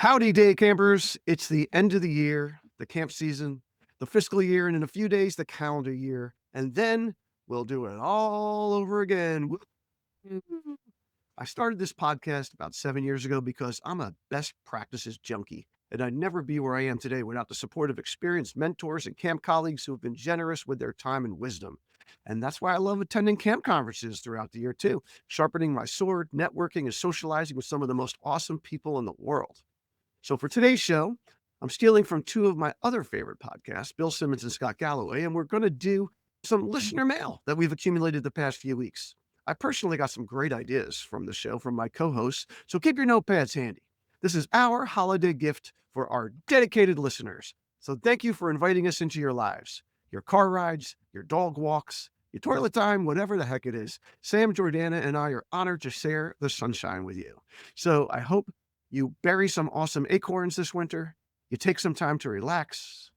Howdy, day campers. It's the end of the year, the camp season, the fiscal year, and in a few days, the calendar year. And then we'll do it all over again. Woo! I started this podcast about 7 years ago because I'm a best practices junkie, and I'd never be where I am today without the support of experienced mentors and camp colleagues who have been generous with their time and wisdom. And that's why I love attending camp conferences throughout the year, too, sharpening my sword, networking, and socializing with some of the most awesome people in the world. So for today's show, I'm stealing from two of my other favorite podcasts, Bill Simmons and Scott Galloway, and we're going to do some listener mail that we've accumulated the past few weeks. I personally got some great ideas from the show from my co-hosts, so keep your notepads handy. This is our holiday gift for our dedicated listeners. So thank you for inviting us into your lives, your car rides, your dog walks, your toilet time, whatever the heck it is. Sam, Jordana, and I are honored to share the sunshine with you. So I hope you bury some awesome acorns this winter. You take some time to relax,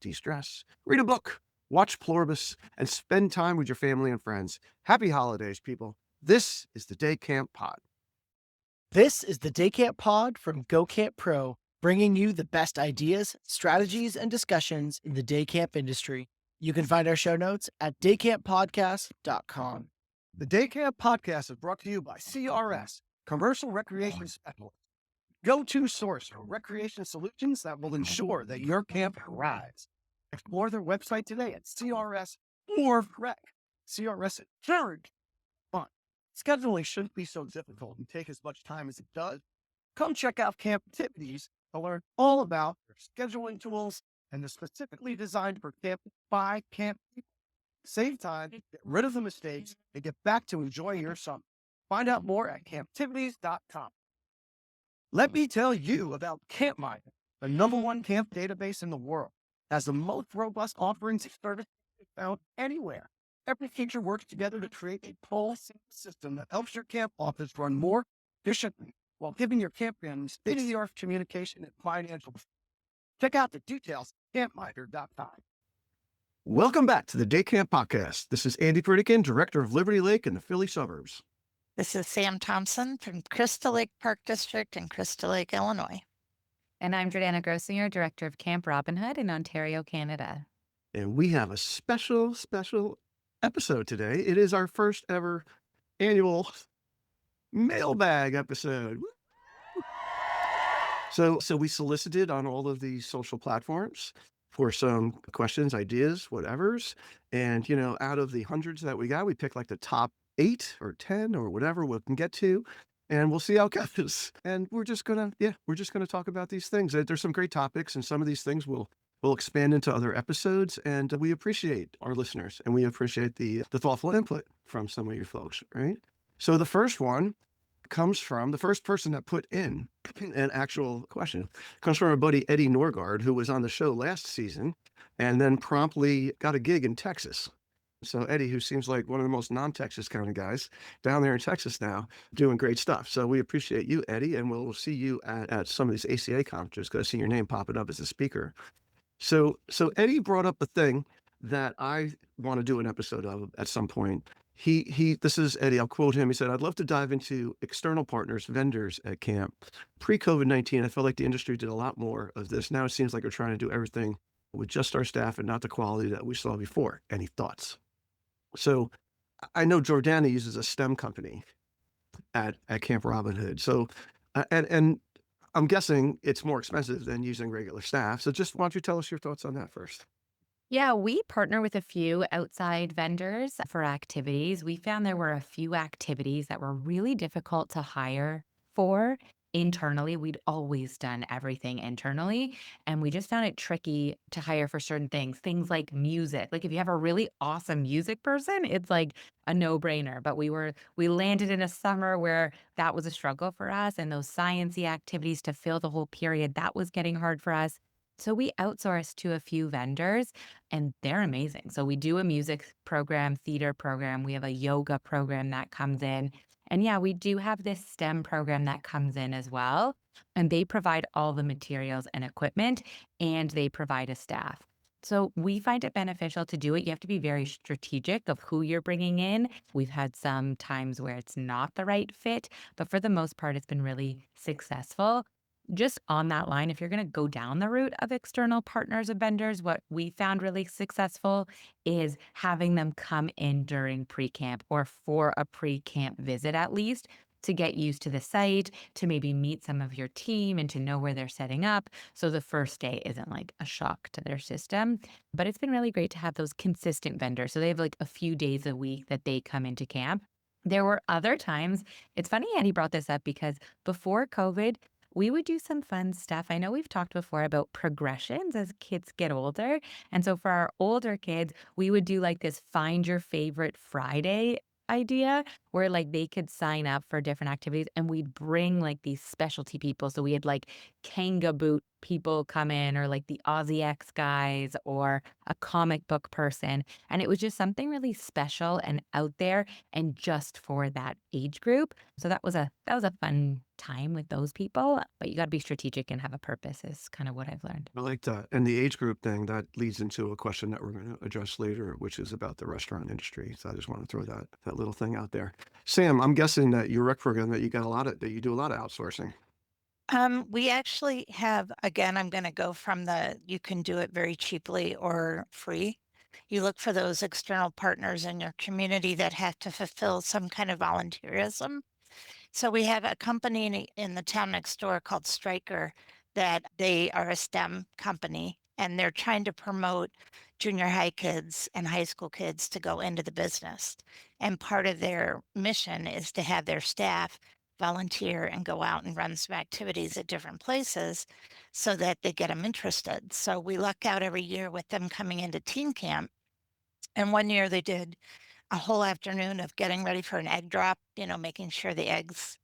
de-stress, read a book, watch Pluribus, and spend time with your family and friends. Happy holidays, people. This is the Day Camp Pod. This is the Day Camp Pod from Go Camp Pro, bringing you the best ideas, strategies, and discussions in the day camp industry. You can find our show notes at daycamppodcast.com. The Day Camp Podcast is brought to you by CRS, Commercial Recreation Specialist, go-to source for recreation solutions that will ensure that your camp thrives. Explore their website today at CRS or Rec. CRS is very fun. Scheduling shouldn't be so difficult and take as much time as it does. Come check out Camp Activities to learn all about their scheduling tools and they're specifically designed for camp by camp people. Save time, get rid of the mistakes, and get back to enjoying your summer. Find out more at camptivities.com. Let me tell you about CampMinder, the #1 camp database in the world. It has the most robust offerings and services found anywhere. Every feature works together to create a policy system that helps your camp office run more efficiently while giving your camp families state-of-the-art communication and financial. Check out the details at campminder.com. Welcome back to the Day Camp Podcast. This is Andy Pritikin, Director of Liberty Lake in the Philly suburbs. This is Sam Thompson from Crystal Lake Park District in Crystal Lake, Illinois. And I'm Jordana Grossinger, Director of Camp Robin Hood in Ontario, Canada. And we have a special episode today. It is our first ever annual Mailbag episode. So we solicited on all of these social platforms for some questions, ideas, whatevers. And, out of the hundreds that we got, we picked like the top 8 or 10 or whatever we can get to. And we'll see how it goes. And we're just gonna talk about these things. There's some great topics, and some of these things we'll expand into other episodes. And we appreciate our listeners, and we appreciate the thoughtful input from some of you folks, right? So the first one comes from the first person that put in an actual question. Comes from our buddy Eddie Norgard, who was on the show last season, and then promptly got a gig in Texas. So Eddie, who seems like one of the most non-Texas kind of guys, down there in Texas now, doing great stuff. So we appreciate you, Eddie, and we'll see you at some of these ACA conferences because I see your name popping up as a speaker. So Eddie brought up a thing that I want to do an episode of at some point. This is Eddie, I'll quote him. He said, "I'd love to dive into external partners, vendors at camp. Pre-COVID-19, I felt like the industry did a lot more of this. Now it seems like we're trying to do everything with just our staff and not the quality that we saw before. Any thoughts?" So I know Jordana uses a STEM company at Camp Robin Hood. So, and I'm guessing it's more expensive than using regular staff. So just why don't you tell us your thoughts on that first? Yeah, we partner with a few outside vendors for activities. We found there were a few activities that were really difficult to hire for internally. We'd always done everything internally, and we just found it tricky to hire for certain things like music. Like if you have a really awesome music person, it's like a no-brainer. But we landed in a summer where that was a struggle for us, and those sciencey activities to fill the whole period, that was getting hard for us. So we outsourced to a few vendors and they're amazing. So we do a music program, theater program. We have a yoga program that comes in. And yeah, we do have this STEM program that comes in as well. And they provide all the materials and equipment and they provide a staff. So we find it beneficial to do it. You have to be very strategic of who you're bringing in. We've had some times where it's not the right fit, but for the most part, it's been really successful. just on that line, if you're going to go down the route of external partners and vendors, what we found really successful is having them come in during pre-camp or for a pre-camp visit at least to get used to the site, to maybe meet some of your team and to know where they're setting up. So the first day isn't like a shock to their system. But it's been really great to have those consistent vendors. So they have like a few days a week that they come into camp. There were other times, it's funny Andy brought this up because before COVID, we would do some fun stuff. I know we've talked before about progressions as kids get older. And so for our older kids, we would do like this find your favorite Friday idea where like they could sign up for different activities and we'd bring like these specialty people. So we had like Kanga boot people come in or like the Aussie X guys or a comic book person. And it was just something really special and out there and just for that age group. So that was a fun time with those people, but you got to be strategic and have a purpose is kind of what I've learned. I like that. And the age group thing, that leads into a question that we're going to address later, which is about the restaurant industry. So I just want to throw that little thing out there. Sam, I'm guessing that your rec program that you do a lot of outsourcing. We actually have, again, I'm going to go from you can do it very cheaply or free. You look for those external partners in your community that have to fulfill some kind of volunteerism. So we have a company in the town next door called Stryker that they are a STEM company and they're trying to promote junior high kids and high school kids to go into the business. And part of their mission is to have their staff volunteer and go out and run some activities at different places so that they get them interested. So we luck out every year with them coming into teen camp. And one year they did a whole afternoon of getting ready for an egg drop, making sure the eggs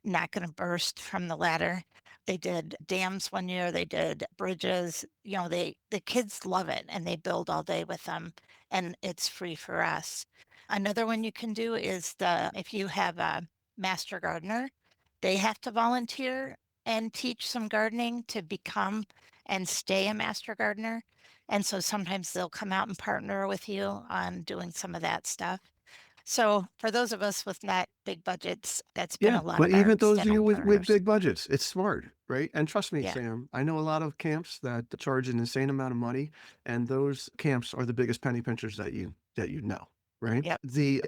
not gonna burst from the ladder. They did dams one year, they did bridges, the kids love it and they build all day with them and it's free for us. Another one you can do is if you have a master gardener, they have to volunteer and teach some gardening to become and stay a master gardener. And so sometimes they'll come out and partner with you on doing some of that stuff. So for those of us with not big budgets, that's been Yeah, a lot but of our even those of you external with partners. big budgets, it's smart, right? And trust me, Yeah. Sam, I know a lot of camps that charge an insane amount of money, and those camps are the biggest penny pinchers that you know, right? Yep.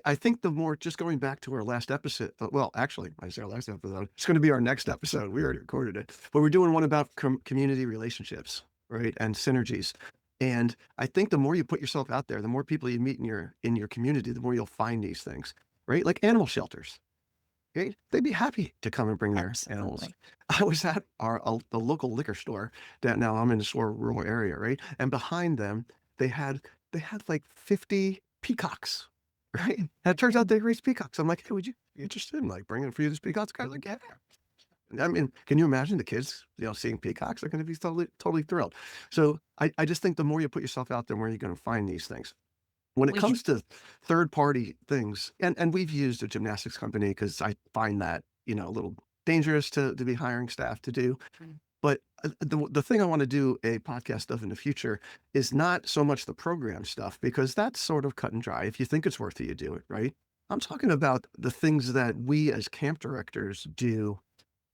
I think the more, just going back to our last episode, well, actually, I say our last episode, it's going to be our next episode. We already recorded it, but we're doing one about community relationships, right? And synergies. And I think the more you put yourself out there, the more people you meet in your community, the more you'll find these things, right? Like animal shelters. Okay, they'd be happy to come and bring their animals. Absolutely. I was at the local liquor store that, now I'm in a sort of rural area, right? And behind them, they had like 50 peacocks, right? And it turns out they raise peacocks. I'm like, hey, would you be interested in like bringing a few of these peacocks? Guys like, yeah. I mean, can you imagine the kids, seeing peacocks? They're going to be totally thrilled. So I just think the more you put yourself out there, the more you're going to find these things. When it We comes to third-party things, and we've used a gymnastics company because I find that, a little dangerous to be hiring staff to do. Mm. But, the thing I wanna do a podcast of in the future is not so much the program stuff, because that's sort of cut and dry. If you think it's worth it, you do it, right? I'm talking about the things that we as camp directors do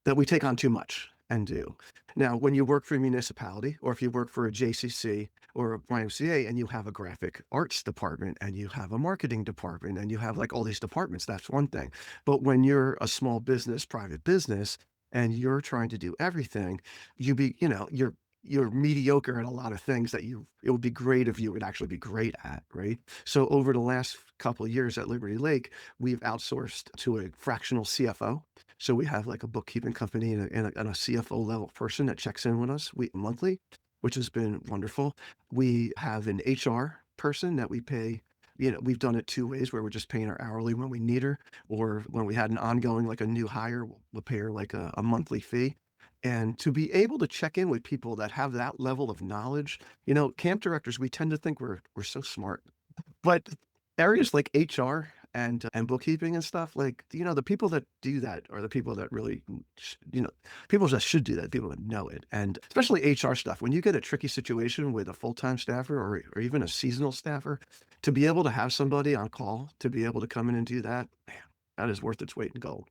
that we take on too much and do. Now, when you work for a municipality, or if you work for a JCC or a YMCA and you have a graphic arts department and you have a marketing department and you have like all these departments, that's one thing. But when you're a small business, private business, and you're trying to do everything, you're mediocre at a lot of things that it would be great if you would actually be great at, right? So over the last couple of years at Liberty Lake, we've outsourced to a fractional CFO. So we have like a bookkeeping company and a CFO level person that checks in with us monthly, which has been wonderful. We have an HR person that we pay. We've done it two ways, where we're just paying her hourly when we need her, or when we had an ongoing, like a new hire, we'll pay her like a monthly fee. And to be able to check in with people that have that level of knowledge, camp directors, we tend to think we're so smart, but areas like HR and bookkeeping and stuff, like, the people that do that are the people that really, people that should do that, people that know it. And especially HR stuff, when you get a tricky situation with a full-time staffer or even a seasonal staffer, to be able to have somebody on call to be able to come in and do that, man, that is worth its weight in gold.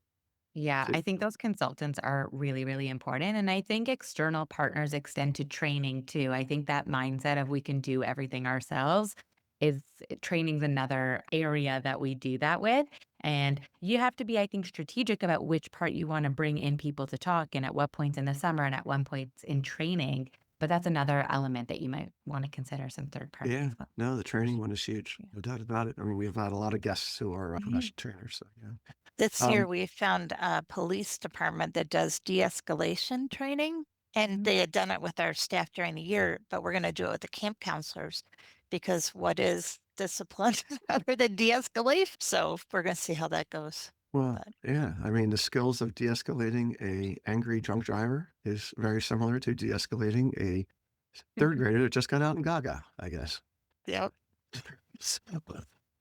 Yeah, to I think those consultants are really, really important. And I think external partners extend to training too. I think that mindset of we can do everything ourselves is training's another area that we do that with. And you have to be, I think, strategic about which part you want to bring in people to talk and at what points in the summer and at what points in training. But that's another element that you might want to consider some third parties Yeah, as well. no, the training one is huge, Yeah. no doubt about it. I mean, we've had a lot of guests who are Mhm. professional trainers, so yeah. This year, Um, we found a police department that does de-escalation training, and they had done it with our staff during the year, but we're going to do it with the camp counselors because what is discipline other than de-escalation? So we're going to see how that goes. well, But yeah, I mean, the skills of de-escalating a angry drunk driver is very similar to de-escalating a third grader that just got out in Gaga, I guess. yep.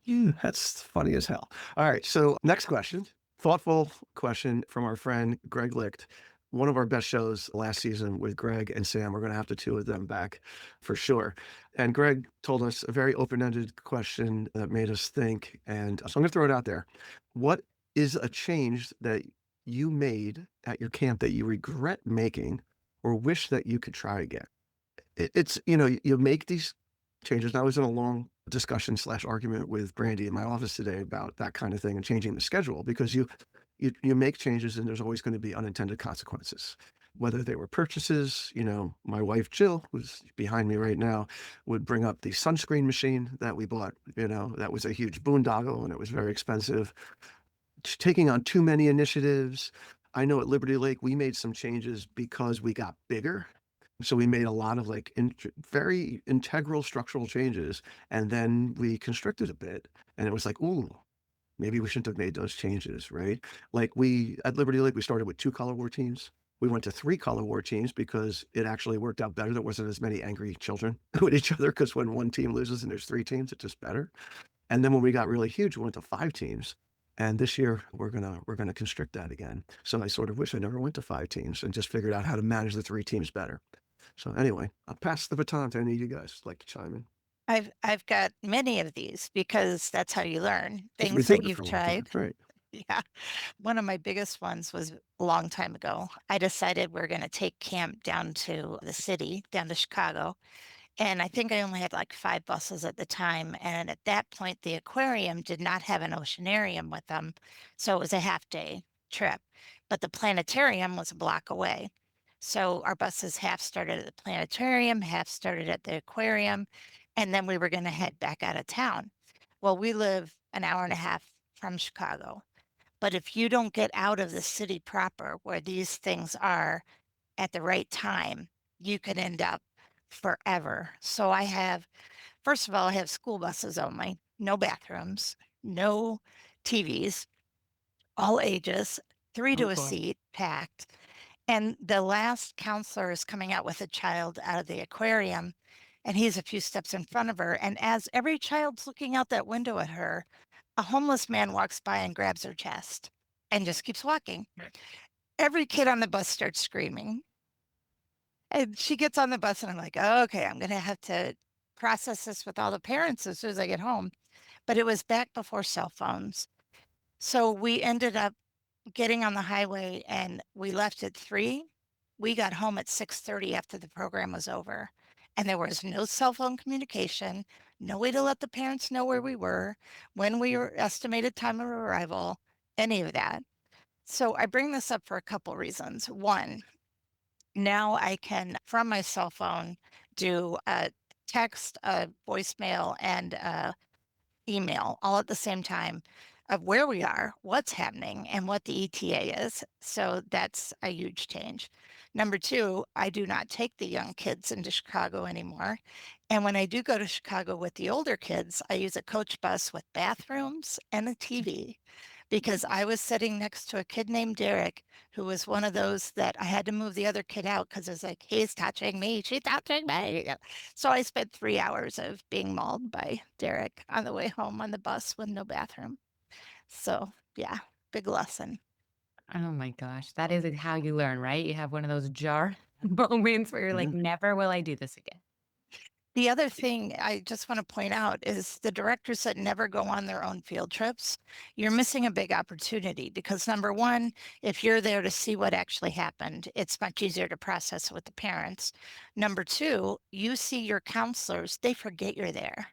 Yeah, that's funny as hell. All right. So, next question. Thoughtful question from our friend Greg Licht. One of our best shows last season with Greg and Sam. We're going to have the two of them back for sure. And Greg told us a very open ended question that made us think. And so I'm going to throw it out there. What is a change that you made at your camp that you regret making or wish that you could try again? It's, you make these changes. And I was in a long discussion slash argument with Brandy in my office today about that kind of thing and changing the schedule because you make changes and there's always going to be unintended consequences. Whether they were purchases, my wife Jill, who's behind me right now, would bring up the sunscreen machine that we bought. That was a huge boondoggle and it was very expensive. Taking on too many initiatives. I know at Liberty Lake we made some changes because we got bigger, so we made a lot of like very integral structural changes, and then we constricted a bit, and it was like, ooh, maybe we shouldn't have made those changes, right? Like we at Liberty Lake, we started with 2 color war teams. We went to 3 color war teams because it actually worked out better. There wasn't as many angry children with each other because when one team loses and there's 3 teams, it's just better. And then when we got really huge, we went to 5 teams. And this year we're gonna constrict that again. So I sort of wish I never went to 5 teams and just figured out how to manage the 3 teams better. So anyway, I'll pass the baton to any of you guys like to chime in. I've got many of these because that's how you learn We've been things that thinking you've for a long time, tried. right? Yeah. One of my biggest ones was a long time ago. I decided we're going to take camp down to the city, down to Chicago. And I think I only had like 5 buses at the time. And at that point, the aquarium did not have an oceanarium with them. So it was a half day trip. But the planetarium was a block away. So our buses half started at the planetarium, half started at the aquarium. And then we were going to head back out of town. Well, we live an hour and a half from Chicago. But if you don't get out of the city proper where these things are at the right time, you could end up forever. So I have, first of all, I have school buses only, no bathrooms, no TVs, all ages, 3 Oh, to a fun. seat, packed. And the last counselor is coming out with a child out of the aquarium, and he's a few steps in front of her. And as every child's looking out that window at her, a homeless man walks by and grabs her chest and just keeps walking. Every kid on the bus starts screaming. And she gets on the bus, and I'm like, "Oh, okay, I'm gonna have to process this with all the parents as soon as I get home." But it was back before cell phones. So we ended up getting on the highway and we left at 3. We got home at 6:30 after the program was over. And there was no cell phone communication, no way to let the parents know where we were, when we were estimated time of arrival, any of that. So I bring this up for a couple reasons. One, now I can, from my cell phone, do a text, a voicemail, and a email all at the same time of where we are, what's happening, and what the ETA is. So that's a huge change. Number two, I do not take the young kids into Chicago anymore. And when I do go to Chicago with the older kids, I use a coach bus with bathrooms and a TV because I was sitting next to a kid named Derek, who was one of those that I had to move the other kid out because it's like, he's touching me, she's touching me. So I spent 3 hours of being mauled by Derek on the way home on the bus with no bathroom. So yeah, big lesson. Oh my gosh, that is how you learn, right? You have one of those jar moments where you're like, Yeah. never will I do this again. The other thing I just want to point out is the directors that never go on their own field trips, you're missing a big opportunity because number one, if you're there to see what actually happened, it's much easier to process with the parents. Number two, you see your counselors, they forget you're there.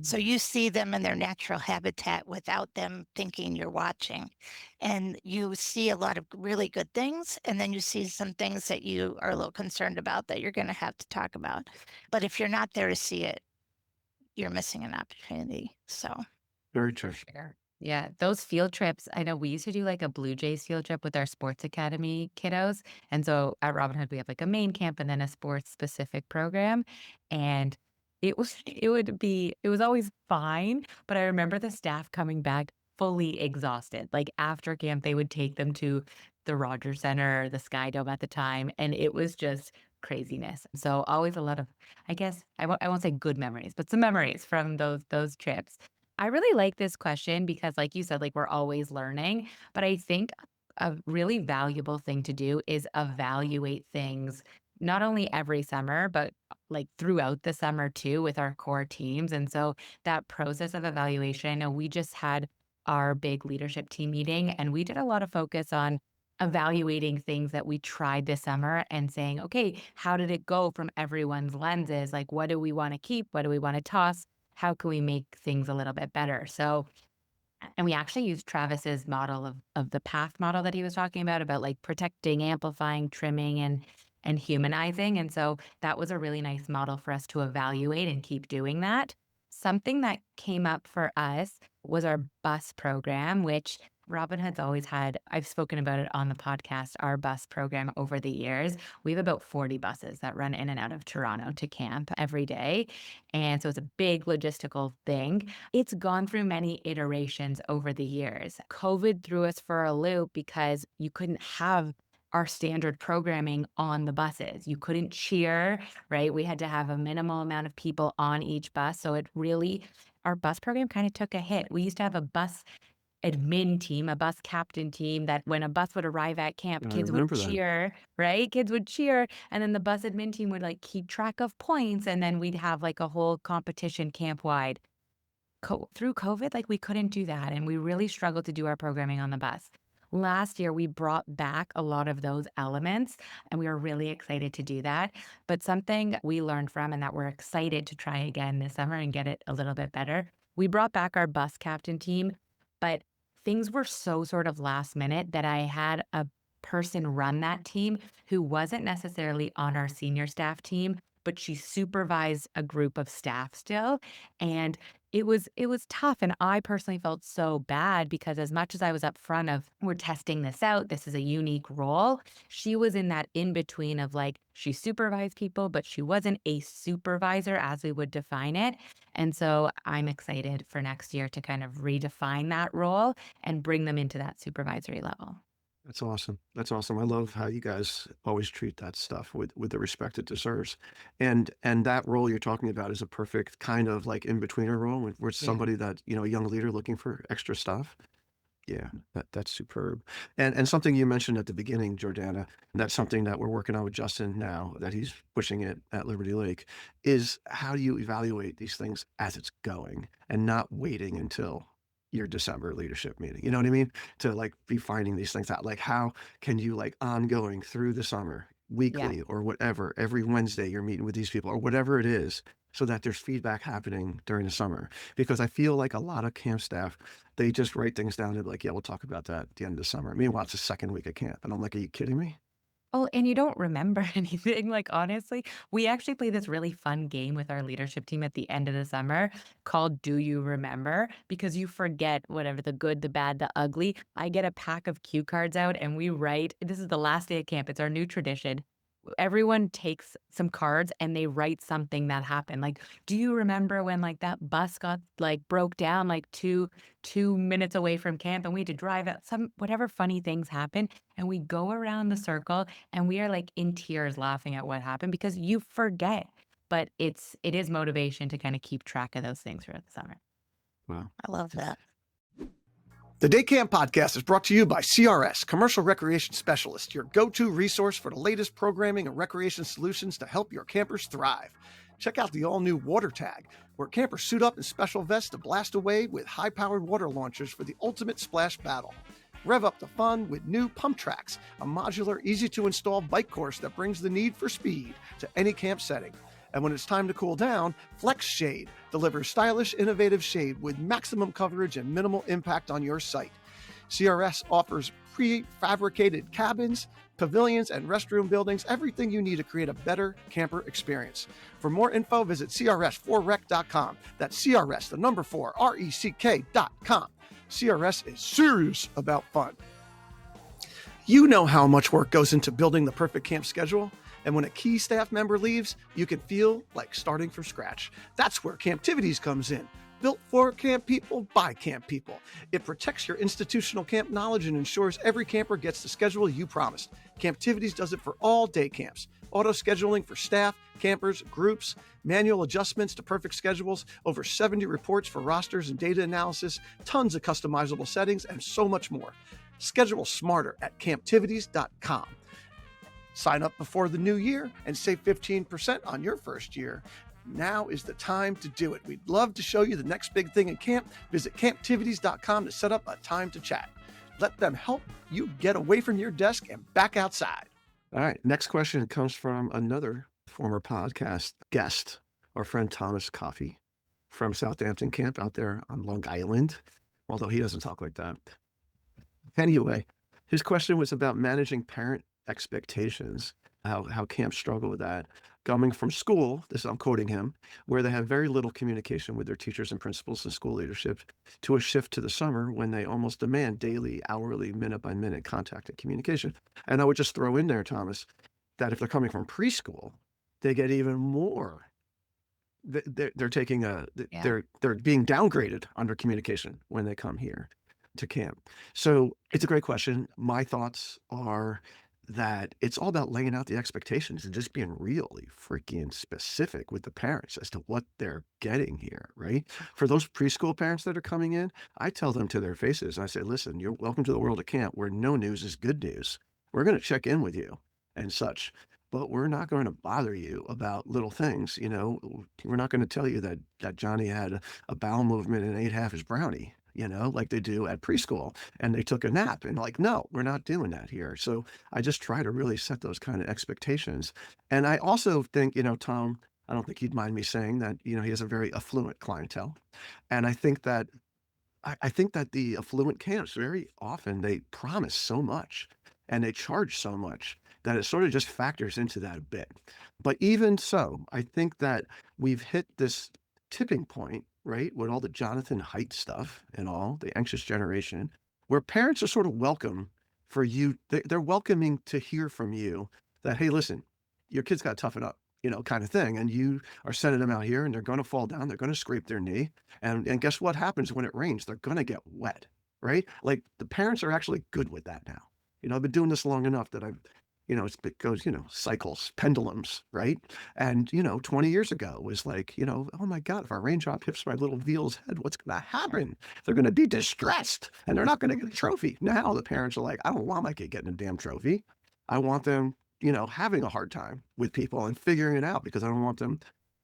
So you see them in their natural habitat without them thinking you're watching. And you see a lot of really good things. And then you see some things that you are a little concerned about that you're going to have to talk about. But if you're not there to see it, you're missing an opportunity. So, Very true. Sure. Yeah, those field trips, I know we used to do like a Blue Jays field trip with our sports academy kiddos. And so at Robin Hood, we have like a main camp and then a sports specific program. And it was always fine. But I remember the staff coming back fully exhausted. Like after camp, they would take them to the Rogers Center, the Sky Dome at the time. And it was just craziness. So always a lot of, I guess, I won't say good memories, but some memories from those trips. I really like this question because, like you said, like we're always learning. But I think a really valuable thing to do is evaluate things not only every summer, but like throughout the summer too with our core teams. And so that process of evaluation, I know we just had our big leadership team meeting and we did a lot of focus on evaluating things that we tried this summer and saying, okay, how did it go from everyone's lenses? Like, what do we want to keep? What do we want to toss? How can we make things a little bit better? So, and we actually used Travis's model of the path model that he was talking about like protecting, amplifying, trimming, and humanizing. And so that was a really nice model for us to evaluate and keep doing that. Something that came up for us was our bus program, which Robin Hood's always had. I've spoken about it on the podcast, our bus program over the years. We have about 40 buses that run in and out of Toronto to camp every day. And so it's a big logistical thing. It's gone through many iterations over the years. COVID threw us for a loop because you couldn't have our standard programming on the buses. You couldn't cheer, right? We had to have a minimal amount of people on each bus. So it really, our bus program kind of took a hit. We used to have a bus admin team, a bus captain team that when a bus would arrive at camp, I kids would remember that. cheer, right? Kids would cheer. And then the bus admin team would like keep track of points. And then we'd have like a whole competition camp wide. Through COVID, like we couldn't do that. And we really struggled to do our programming on the bus. Last year, we brought back a lot of those elements and we were really excited to do that. But something we learned from and that we're excited to try again this summer and get it a little bit better, we brought back our bus captain team, but things were so sort of last minute that I had a person run that team who wasn't necessarily on our senior staff team, but she supervised a group of staff still. And it was tough. And I personally felt so bad because as much as I was upfront of we're testing this out, this is a unique role, she was in that in between of like she supervised people, but she wasn't a supervisor as we would define it. And so I'm excited for next year to kind of redefine that role and bring them into that supervisory level. That's awesome. That's awesome. I love how you guys always treat that stuff with the respect it deserves. And that role you're talking about is a perfect kind of like in-betweener role where Yeah. somebody that, a young leader looking for extra stuff. Yeah, that's superb. And something you mentioned at the beginning, Jordana, and that's something that we're working on with Justin now that he's pushing it at Liberty Lake, is how do you evaluate these things as it's going and not waiting until your December leadership meeting? You know what I mean? To like be finding these things out. Like how can you like ongoing through the summer, Yeah. weekly or whatever, every Wednesday you're meeting with these people or whatever it is, so that there's feedback happening during the summer. Because I feel like a lot of camp staff they just write things down and be like, "Yeah, we'll talk about that at the end of the summer." Meanwhile, it's the second week of camp, and I'm like, "Are you kidding me?" Oh, and you don't remember anything, like, honestly, we actually play this really fun game with our leadership team at the end of the summer called Do You Remember? Because you forget whatever the good, the bad, the ugly. I get a pack of cue cards out and we write this is the last day of camp, it's our new tradition. Everyone takes some cards and they write something that happened. Like, do you remember when like that bus got like broke down like two minutes away from camp and we had to drive out some whatever funny things happened and we go around the circle and we are like in tears laughing at what happened because you forget. But it is motivation to kind of keep track of those things throughout the summer. Wow. I love that. The Day Camp Podcast is brought to you by CRS, Commercial Recreation Specialist, your go-to resource for the latest programming and recreation solutions to help your campers thrive. Check out the all-new Water Tag, where campers suit up in special vests to blast away with high-powered water launchers for the ultimate splash battle. Rev up the fun with new Pump Tracks, a modular, easy-to-install bike course that brings the need for speed to any camp setting. And when it's time to cool down, Flex Shade delivers stylish, innovative shade with maximum coverage and minimal impact on your site. CRS offers prefabricated cabins, pavilions, and restroom buildings, everything you need to create a better camper experience. For more info, visit crs4rec.com. That's CRS, the number 4, RECK.com. CRS is serious about fun. You know how much work goes into building the perfect camp schedule. And when a key staff member leaves, you can feel like starting from scratch. That's where Camptivities comes in. Built for camp people, by camp people. It protects your institutional camp knowledge and ensures every camper gets the schedule you promised. Camptivities does it for all day camps. Auto scheduling for staff, campers, groups, manual adjustments to perfect schedules, over 70 reports for rosters and data analysis, tons of customizable settings, and so much more. Schedule smarter at camptivities.com. Sign up before the new year and save 15% on your first year. Now is the time to do it. We'd love to show you the next big thing in camp. Visit camptivities.com to set up a time to chat. Let them help you get away from your desk and back outside. All right. Next question comes from another former podcast guest, our friend Thomas Coffey from Southampton Camp out there on Long Island, although he doesn't talk like that. Anyway, his question was about managing parent expectations, how camps struggle with that. Coming from school, this I'm quoting him, where they have very little communication with their teachers and principals and school leadership, to a shift to the summer when they almost demand daily, hourly, minute by minute contact and communication. And I would just throw in there, Thomas, that if they're coming from preschool, they get even more. They're taking they're being downgraded under communication when they come here to camp. So it's a great question. My thoughts are that it's all about laying out the expectations and just being really freaking specific with the parents as to what they're getting here, right? For those preschool parents that are coming in, I tell them to their faces, I say, listen, you're welcome to the world of camp where no news is good news. We're going to check in with you and such, but we're not going to bother you about little things. You know, we're not going to tell you that Johnny had a bowel movement and ate half his brownie, you know, like they do at preschool, and they took a nap, and like, no, we're not doing that here. So I just try to really set those kind of expectations. And I also think, you know, Tom, I don't think he'd mind me saying that, you know, he has a very affluent clientele. And I think that I think that the affluent camps very often they promise so much and they charge so much that it sort of just factors into that a bit. But even so, I think that we've hit this tipping point, right, with all the Jonathan Haidt stuff and all the anxious generation, where parents are sort of welcome for you. They're welcoming to hear from you that, hey, listen, your kid's got to toughen up, you know, kind of thing. And you are sending them out here and they're going to fall down. They're going to scrape their knee. And guess what happens when it rains? They're going to get wet, right? Like the parents are actually good with that now. You know, I've been doing this long enough that I've, you know, it goes, you know, cycles, pendulums, right? And, you know, 20 years ago it was like, you know, oh my God, if our raindrop hits my little Veal's head, what's going to happen? They're going to be distressed and they're not going to get a trophy. Now the parents are like, I don't want my kid getting a damn trophy. I want them, you know, having a hard time with people and figuring it out because I don't want them,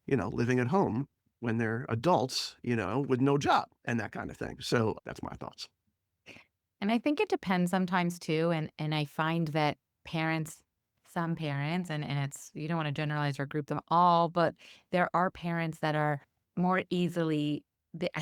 you know, living at home when they're adults, you know, with no job and that kind of thing. So that's my thoughts. And I think it depends sometimes too. And I find that some parents, and it's, you don't want to generalize or group them all, but there are parents that are more easily, I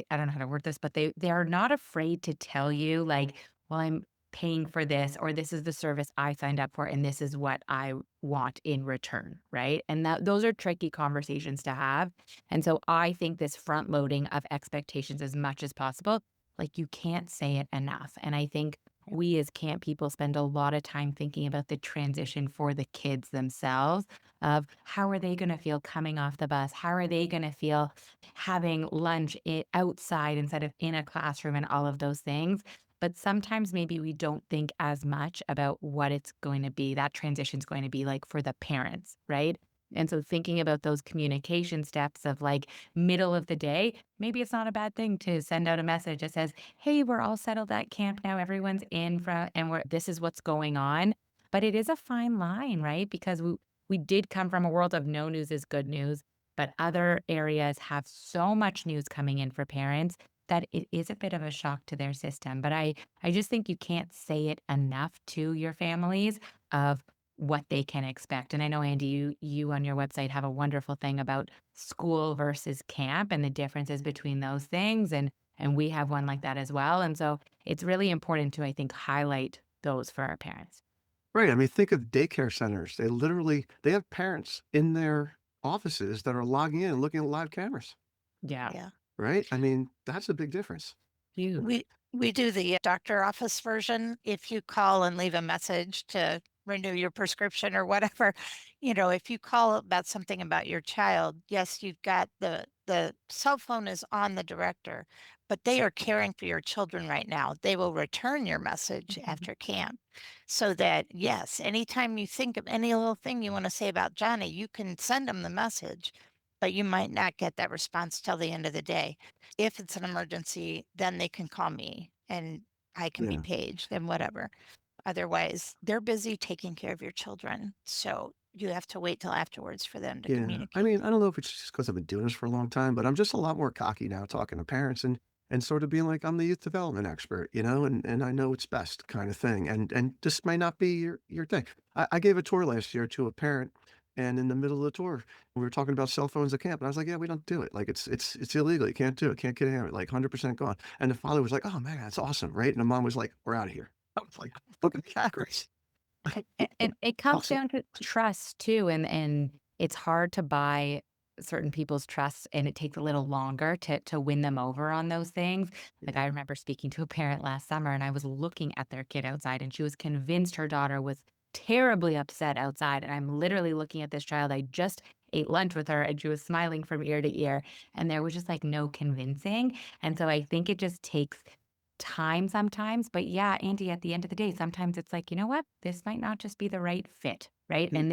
don't know how to word this, but they are not afraid to tell you like, well, I'm paying for this, or this is the service I signed up for, and this is what I want in return, right? And those are tricky conversations to have. And so I think this front loading of expectations as much as possible, like you can't say it enough. And I think we as camp people spend a lot of time thinking about the transition for the kids themselves of how are they going to feel coming off the bus? How are they going to feel having lunch outside instead of in a classroom and all of those things? But sometimes maybe we don't think as much about what it's going to be, that transition's going to be like for the parents, right? And so thinking about those communication steps of like middle of the day, maybe it's not a bad thing to send out a message that says, "Hey, we're all settled at camp now. Everyone's in from and this is what's going on." But it is a fine line, right? Because we did come from a world of no news is good news, but other areas have so much news coming in for parents that it is a bit of a shock to their system. But I just think you can't say it enough to your families of what they can expect. And I know, Andy, you on your website have a wonderful thing about school versus camp and the differences between those things. And we have one like that as well. And so it's really important to, I think, highlight those for our parents. Right. I mean, think of daycare centers. They have parents in their offices that are logging in and looking at live cameras, Yeah. Yeah. right? I mean, that's a big difference. Huge. We do the doctor office version. If you call and leave a message to renew your prescription or whatever, if you call about something about your child, yes, you've got the cell phone is on the director, but they are caring for your children right now. They will return your message after camp. So that yes, anytime you think of any little thing you want to say about Johnny, you can send them the message, but you might not get that response till the end of the day. If it's an emergency, then they can call me and I can be Yeah. paged and whatever. Otherwise, they're busy taking care of your children. So you have to wait till afterwards for them to Yeah. I communicate. mean, I don't know if it's just because I've been doing this for a long time, but I'm just a lot more cocky now talking to parents and sort of being like, I'm the youth development expert, and I know what's best kind of thing. And this may not be your thing. I gave a tour last year to a parent, and in the middle of the tour, we were talking about cell phones at camp. And I was like, yeah, we don't do it. Like it's illegal. You can't do it. Can't get in it. Like 100% gone. And the father was like, oh man, that's awesome, right? And the mom was like, we're out of here. I was like, look at the great. And it comes Awesome. down to trust too, and it's hard to buy certain people's trust, and it takes a little longer to win them over on those things. Like, I remember speaking to a parent last summer, and I was looking at their kid outside, and she was convinced her daughter was terribly upset outside, and I'm literally looking at this child. I just ate lunch with her, and she was smiling from ear to ear, and there was just, like, no convincing, and so I think it just takes time sometimes. But yeah, Andy, at the end of the day, sometimes it's like, you know what? This might not just be the right fit, right? Yeah. And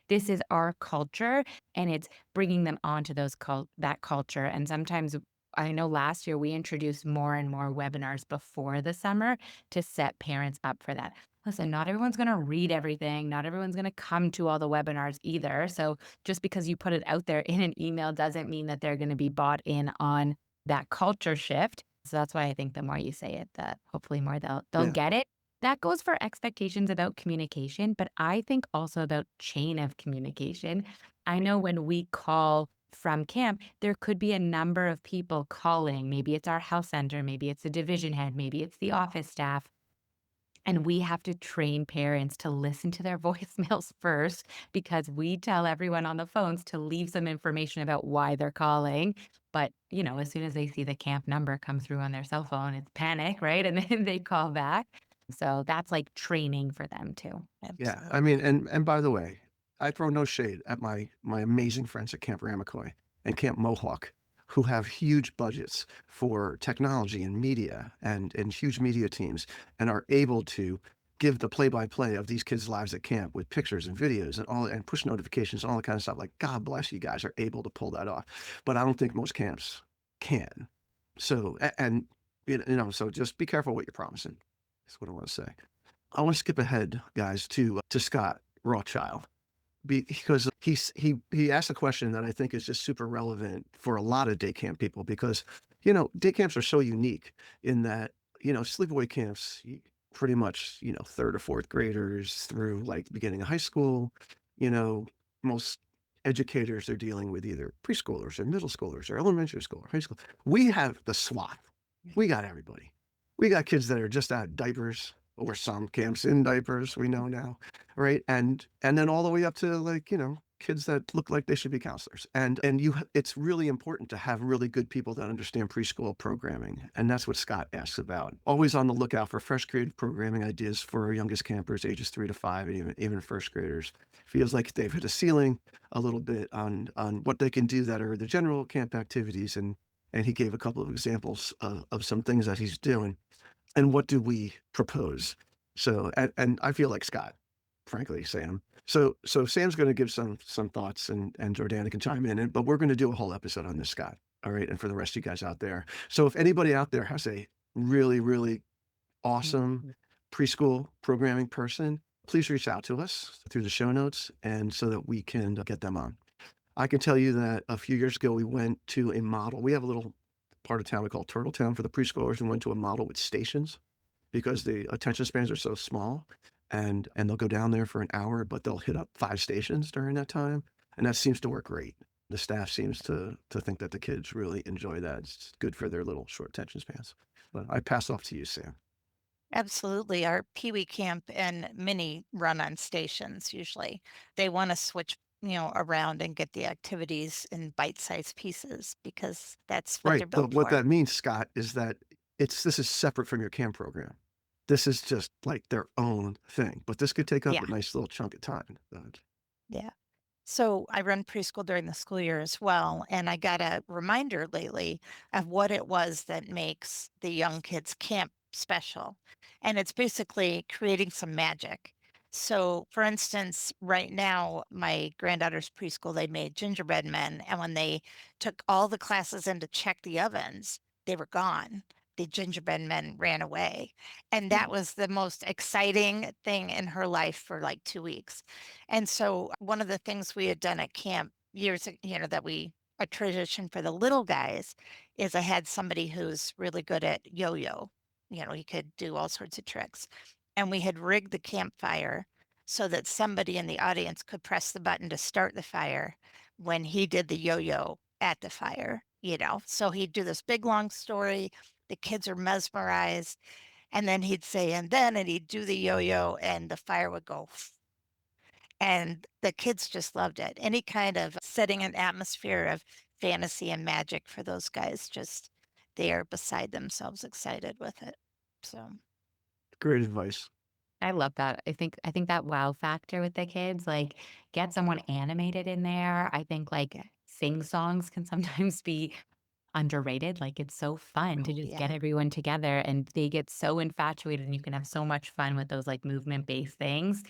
this is our culture, and it's bringing them onto that culture. And sometimes I know last year we introduced more and more webinars before the summer to set parents up for that. Listen, not everyone's going to read everything. Not everyone's going to come to all the webinars either. So just because you put it out there in an email doesn't mean that they're going to be bought in on that culture shift. So that's why I think the more you say it, that hopefully more they'll Yeah. get it. That goes for expectations about communication, but I think also about chain of communication. I know when we call from camp, there could be a number of people calling. Maybe it's our health center, maybe it's the division head, maybe it's the office staff. And we have to train parents to listen to their voicemails first because we tell everyone on the phones to leave some information about why they're calling. But, as soon as they see the camp number come through on their cell phone, it's panic, right? And then they call back. So that's like training for them too. Yeah, I Absolutely. mean, and by the way, I throw no shade at my amazing friends at Camp Ramacoy and Camp Mohawk, who have huge budgets for technology and media and huge media teams, and are able to give the play-by-play of these kids' lives at camp with pictures and videos and all and push notifications and all that kind of stuff. Like, God bless you guys are able to pull that off, but I don't think most camps can. So and so just be careful what you're promising. That's what I want to say. I want to skip ahead, guys, to Scott Rothschild because he asked a question that I think is just super relevant for a lot of day camp people because day camps are so unique in that sleepaway camps pretty much third or fourth graders through like the beginning of high school. You know, most educators are dealing with either preschoolers or middle schoolers or elementary school or high school. We have the swath. We got everybody. We got kids that are just out of diapers or some camps in diapers, we know now, right? And then all the way up to like, kids that look like they should be counselors. It's really important to have really good people that understand preschool programming. And that's what Scott asks about. Always on the lookout for fresh creative programming ideas for our youngest campers, ages 3 to 5, and even first graders. Feels like they've hit a ceiling a little bit on what they can do that are the general camp activities. And he gave a couple of examples of some things that he's doing. And what do we propose? So, and I feel like Scott. frankly, Sam. So Sam's going to give some thoughts, and Jordana can chime in, but we're going to do a whole episode on this, Scott. All right, and for the rest of you guys out there. So if anybody out there has a really, really awesome preschool programming person, please reach out to us through the show notes, and so that we can get them on. I can tell you that a few years ago, we went to a model. We have a little part of town we call Turtletown for the preschoolers, and went to a model with stations because the attention spans are so small, and they'll go down there for an hour, but they'll hit up 5 stations during that time, and that seems to work great. The staff seems to think that the kids really enjoy that. It's good for their little short attention spans. But I pass off to you, Sam. Absolutely. Our Pee Wee camp and mini run on stations usually. They want to switch, around and get the activities in bite-sized pieces because that's what they're Right, built but what for. that means, Scott, is that this is separate from your camp program. This is just like their own thing, but this could take up Yeah. a nice little chunk of time. Yeah. So I run preschool during the school year as well, and I got a reminder lately of what it was that makes the young kids camp special. And it's basically creating some magic. So, for instance, right now, my granddaughter's preschool, they made gingerbread men, and when they took all the classes in to check the ovens, they were gone. The gingerbread men ran away. And that was the most exciting thing in her life for like 2 weeks. And so one of the things we had done at camp years, that a tradition for the little guys is I had somebody who's really good at yo-yo. He could do all sorts of tricks. And we had rigged the campfire so that somebody in the audience could press the button to start the fire when he did the yo-yo at the fire. So he'd do this big long story. The kids are mesmerized. And then he'd say, and he'd do the yo-yo and the fire would go. And the kids just loved it. Any kind of setting an atmosphere of fantasy and magic for those guys, just they are beside themselves excited with it. So, Great advice. I love that. I think that wow factor with the kids, like, get someone animated in there. I think, like, sing songs can sometimes be underrated. Like, it's so fun to oh, just get yeah. everyone together, and they get so infatuated, and you can have so much fun with those, like, movement-based things.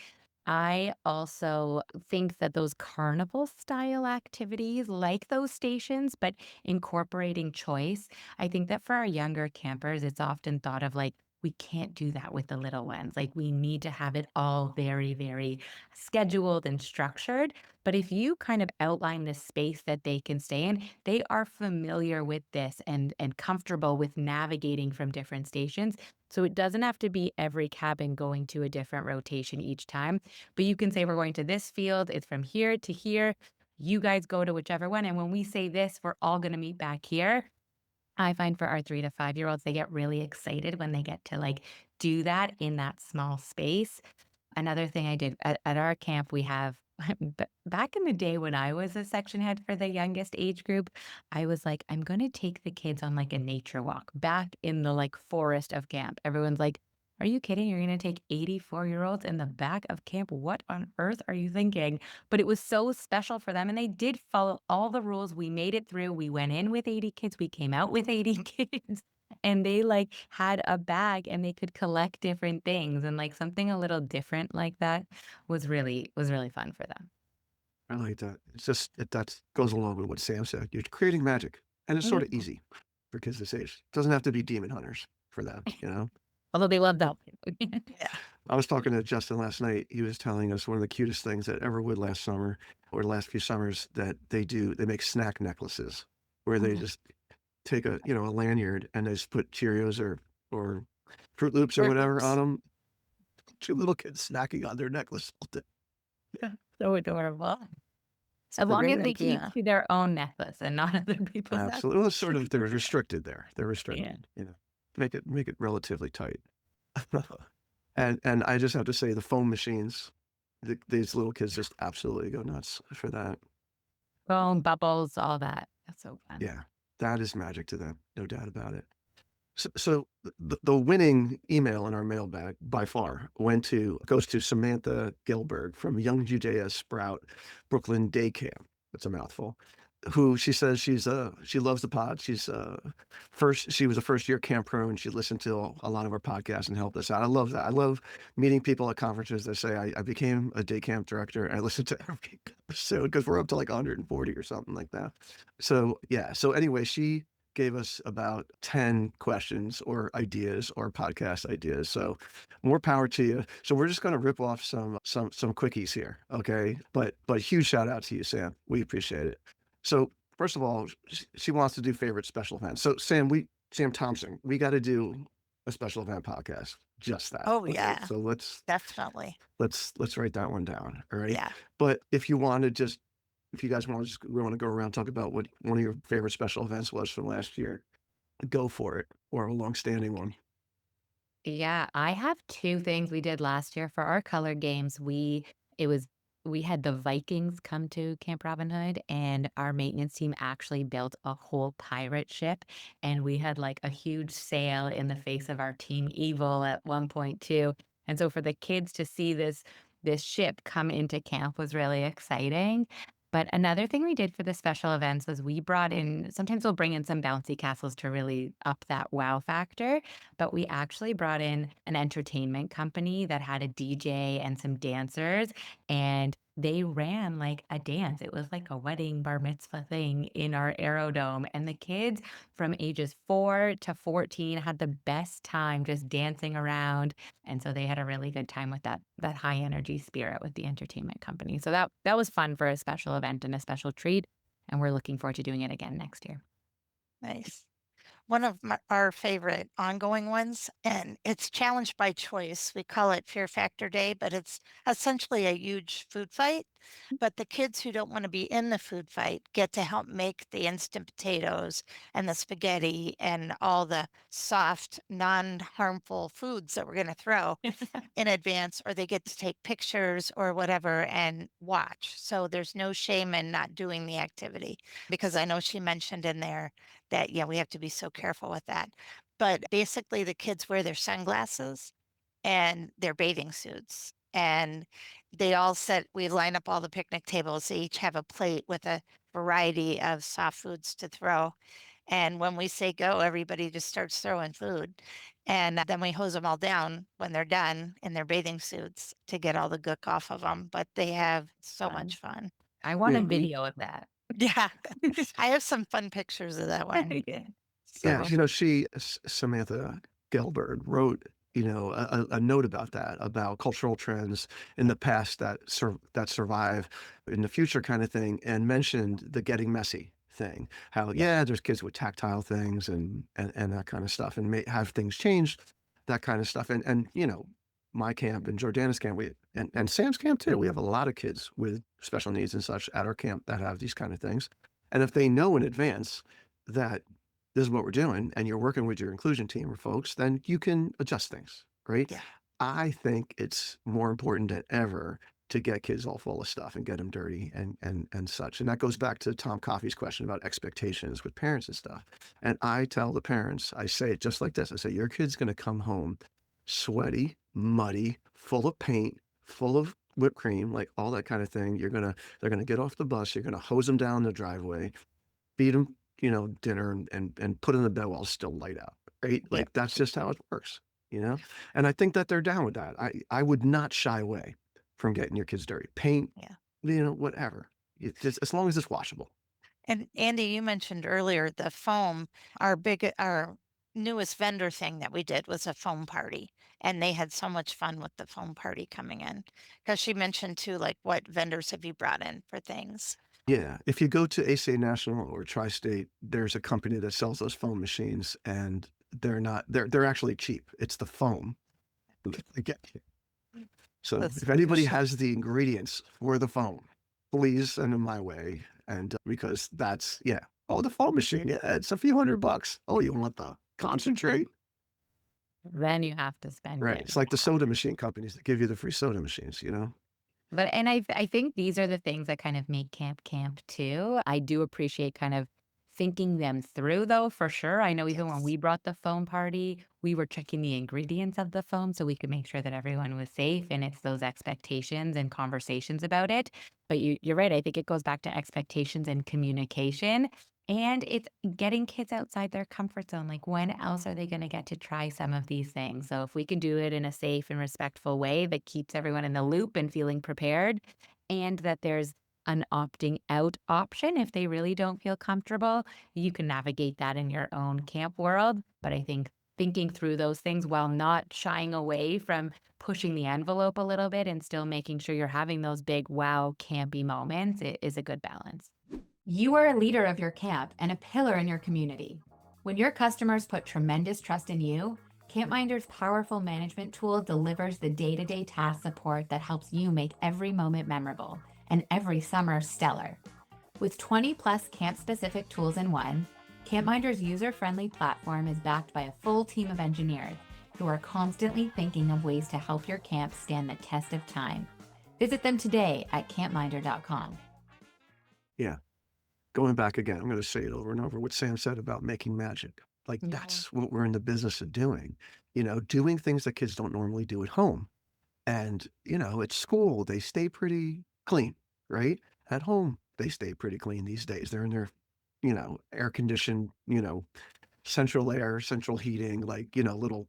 I also think that those carnival style activities, like those stations, but incorporating choice, I think that for our younger campers, it's often thought of like, we can't do that with the little ones. Like, we need to have it all very, very scheduled and structured. But if you kind of outline the space that they can stay in, they are familiar with this and comfortable with navigating from different stations. So it doesn't have to be every cabin going to a different rotation each time, but you can say, we're going to this field. It's from here to here. You guys go to whichever one. And when we say this, we're all going to meet back here. I find for our 3 to 5 year olds, they get really excited when they get to like do that in that small space. Another thing I did at our camp, we have back in the day when I was a section head for the youngest age group, I was like, I'm going to take the kids on like a nature walk back in the like forest of camp. Everyone's like, are you kidding? You're going to take 84-year-olds in the back of camp? What on earth are you thinking? But it was so special for them. And they did follow all the rules. We made it through. We went in with 80 kids. We came out with 80 kids. And they, like, had a bag and they could collect different things, and, like, something a little different like that was really fun for them. I like that. It's just that goes along with what Sam said. You're creating magic, and it's sort of Mhm. easy for kids this age. It doesn't have to be demon hunters for them. Although they loved helping. Yeah. I was talking to Justin last night. He was telling us one of the cutest things that ever would last summer or the last few summers that they do. They make snack necklaces where they Mhm. just take a lanyard, and they just put Cheerios or Fruit Loops or Fruit whatever Loops. on them. 2 little kids snacking on their necklace all day. Yeah. So adorable. It's a As long great as they keep idea. to their own necklace and not other people's necklace. Absolutely. Well, it's sort of they're restricted there. They're Yeah. restricted. Make it relatively tight. And I just have to say the foam machines, these little kids just absolutely go nuts for that. Foam, bubbles, all that. That's so fun. Yeah, that is magic to them, no doubt about it. So the winning email in our mailbag by far goes to Samantha Gilberg from Young Judea Sprout Brooklyn Day Camp. That's a mouthful. who she says she loves the pod. She was a first year camp pro and she listened to a lot of our podcasts and helped us out. I love that. I love meeting people at conferences that say I became a day camp director and I listened to every episode because we're up to like 140 or something like that. So yeah. So anyway, she gave us about 10 questions or ideas or podcast ideas. So more power to you. So we're just going to rip off some quickies here, okay? But huge shout out to you, Sam. We appreciate it. So first of all, she wants to do favorite special events. So Sam Thompson, we got to do a special event podcast. Just that. Oh, Okay. yeah, So definitely. let's write that one down. All right. Yeah. But if you want to just if you guys want to just we want to go around and talk about what one of your favorite special events was from last year, go for it. Or a long-standing one. Yeah, I have 2 things we did last year for our color games. It was we had the Vikings come to Camp Robin Hood, and our maintenance team actually built a whole pirate ship, and we had, like, a huge sail in the face of our team evil at one point too. And so for the kids to see this ship come into camp was really exciting. But another thing we did for the special events was we brought in sometimes we'll bring in some bouncy castles to really up that wow factor. But we actually brought in an entertainment company that had a DJ and some dancers, and they ran like a dance. It was like a wedding bar mitzvah thing in our aerodome. And the kids from ages 4 to 14 had the best time just dancing around. And so they had a really good time with that high energy spirit with the entertainment company. So that was fun for a special event and a special treat. And we're looking forward to doing it again next year. Nice. One of our favorite ongoing ones, and it's challenge by choice. We call it Fear Factor Day, but it's essentially a huge food fight. But the kids who don't want to be in the food fight get to help make the instant potatoes and the spaghetti and all the soft, non-harmful foods that we're going to throw in advance, or they get to take pictures or whatever and watch. So there's no shame in not doing the activity, because I know she mentioned in there that, yeah, we have to be so careful with that. But basically, the kids wear their sunglasses and their bathing suits. And we line up all the picnic tables. They each have a plate with a variety of soft foods to throw. And when we say go, everybody just starts throwing food. And then we hose them all down when they're done in their bathing suits to get all the gook off of them. But they have so Fun. much fun. I want Yeah. a video of that. Yeah. I have some fun pictures of that one. Yeah. Yeah, So, Samantha Gelberd wrote, a note about that, about cultural trends in the past that survive in the future kind of thing, and mentioned the getting messy thing. How, yeah, there's kids with tactile things and that kind of stuff, and may have things changed, that kind of stuff. And my camp and Jordana's camp, and Sam's camp too, we have a lot of kids with special needs and such at our camp that have these kind of things. And if they know in advance that this is what we're doing, and you're working with your inclusion team or folks, then you can adjust things, right? yeah. I think it's more important than ever to get kids all full of stuff and get them dirty and such. And that goes back to Tom Coffey's question about expectations with parents and stuff. And I tell the parents, I say it just like this. I say, your kid's going to come home sweaty, muddy, full of paint, full of whipped cream, like all that kind of thing. They're going to get off the bus. You're going to hose them down the driveway, feed them, dinner and put in the bed while it's still light out, right? Yeah. Like that's just how it works. And I think that they're down with that. I would not shy away from getting your kids dirty. Paint, whatever. It's just as long as it's washable. And Andy, you mentioned earlier the foam. Our newest vendor thing that we did was a foam party, and they had so much fun with the foam party coming in. Because she mentioned too, like, what vendors have you brought in for things? Yeah. If you go to ACA National or Tri-State, there's a company that sells those foam machines, and they're actually cheap. It's the foam that they get you. So That's if anybody has the ingredients for the foam, please send them my way. And because that's, yeah. Oh, the foam machine. Yeah, it's a few $100. Oh, you want the concentrate? Then you have to spend Right. it. It's like the soda machine companies that give you the free soda machines. But and I think these are the things that kind of make camp too. I do appreciate kind of thinking them through, though, for sure. I know even when Yes. we brought the foam party, we were checking the ingredients of the foam so we could make sure that everyone was safe. And it's those expectations and conversations about it. But you're right. I think it goes back to expectations and communication. And it's getting kids outside their comfort zone. Like, when else are they going to get to try some of these things? So, if we can do it in a safe and respectful way that keeps everyone in the loop and feeling prepared, and that there's an opting out option if they really don't feel comfortable, you can navigate that in your own camp world. But I think thinking through those things while not shying away from pushing the envelope a little bit and still making sure you're having those big wow campy moments is a good balance. You are a leader of your camp and a pillar in your community. When your customers put tremendous trust in you, CampMinder's powerful management tool delivers the day to day task support that helps you make every moment memorable and every summer stellar. With 20 plus camp specific tools in one, CampMinder's user friendly platform is backed by a full team of engineers who are constantly thinking of ways to help your camp stand the test of time. Visit them today at campminder.com. Yeah. Going back again, I'm going to say it over and over what Sam said about making magic. Like, Yeah. that's what we're in the business of doing, doing things that kids don't normally do at home. And, at school, they stay pretty clean, right? At home, they stay pretty clean these days. They're in their, air conditioned, central air, central heating, like, little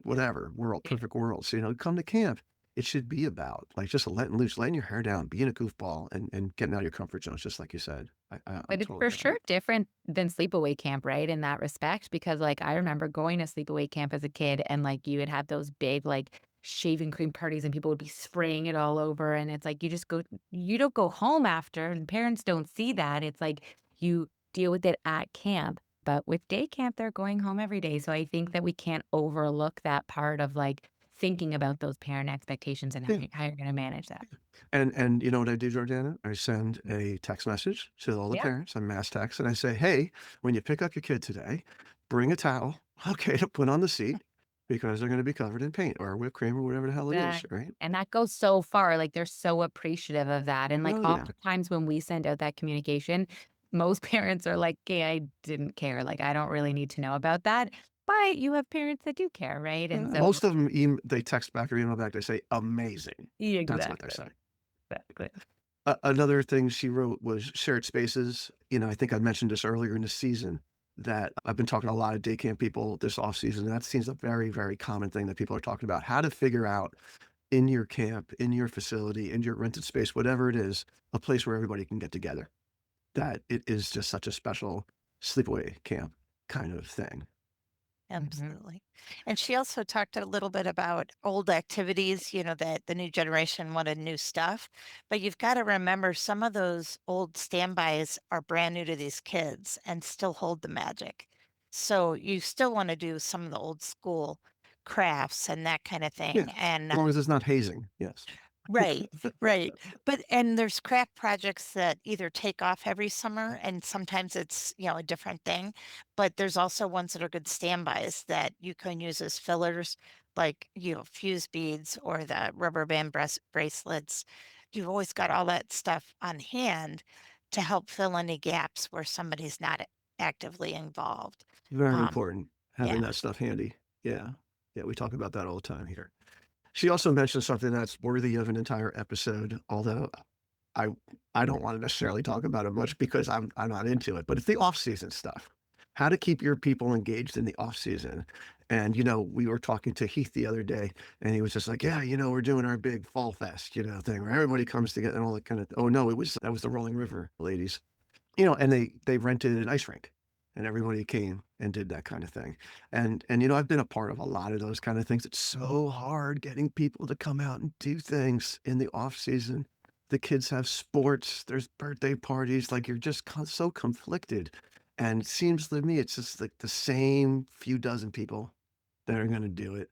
whatever world, perfect worlds. Come to camp. It should be about like just letting loose, letting your hair down, being a goofball, and getting out of your comfort zones, just like you said. I'm But it's totally for behind sure different than sleepaway camp, right? In that respect, because like I remember going to sleepaway camp as a kid and like you would have those big like shaving cream parties and people would be spraying it all over. And it's like you don't go home after and parents don't see that. It's like you deal with it at camp. But with day camp, they're going home every day. So I think that we can't overlook that part of like thinking about those parent expectations and it. Yeah. how you're going to manage that. And you know what I do, Jordana? I send a text message to all the Yeah. parents. I mass text and I say, hey, when you pick up your kid today, bring a towel, okay, to put on the seat because they're going to be covered in paint or whipped cream or whatever the hell it is, That right? and that goes so far, like, they're so appreciative of that, and, like, Oh yeah. oftentimes when we send out that communication, most parents are like, "Okay, I didn't care, like, I don't really need to know about that," but you have parents that do care, right? And so Most of them, they text back or email back. They say, amazing. yeah, That's what they're exactly, saying. exactly. Another thing she wrote was shared spaces. I think I mentioned this earlier in the season that I've been talking to a lot of day camp people this off season. And that seems a very, very common thing that people are talking about how to figure out in your camp, in your facility, in your rented space, whatever it is, a place where everybody can get together. That it is just such a special sleepaway camp kind of thing. Mhm. Absolutely. And she also talked a little bit about old activities, that the new generation wanted new stuff. But you've got to remember some of those old standbys are brand new to these kids and still hold the magic. So you still want to do some of the old school crafts and that kind of Yeah. thing. As And long as it's not hazing. Yes. right, right. And there's craft projects that either take off every summer and sometimes it's, a different thing. But there's also ones that are good standbys that you can use as fillers, like, fuse beads or the rubber band bracelets. You've always got all that stuff on hand to help fill any gaps where somebody's not actively involved. Very Um, important having yeah. that stuff handy. Yeah. Yeah. We talk about that all the time here. She also mentioned something that's worthy of an entire episode, although I I don't want to necessarily talk about it much because I'm not into it, but it's the off-season stuff. How to keep your people engaged in the off-season. And, we were talking to Heath the other day, and he was just like, yeah, we're doing our big fall fest, thing where everybody comes together and all that kind of, oh no, that was the Rolling River ladies, and they rented an ice rink and everybody came and did that kind of thing. And I've been a part of a lot of those kind of things. It's so hard getting people to come out and do things in the off season. The kids have sports, there's birthday parties, like you're just so conflicted. And it seems to me it's just like the same few dozen people that are going to do it,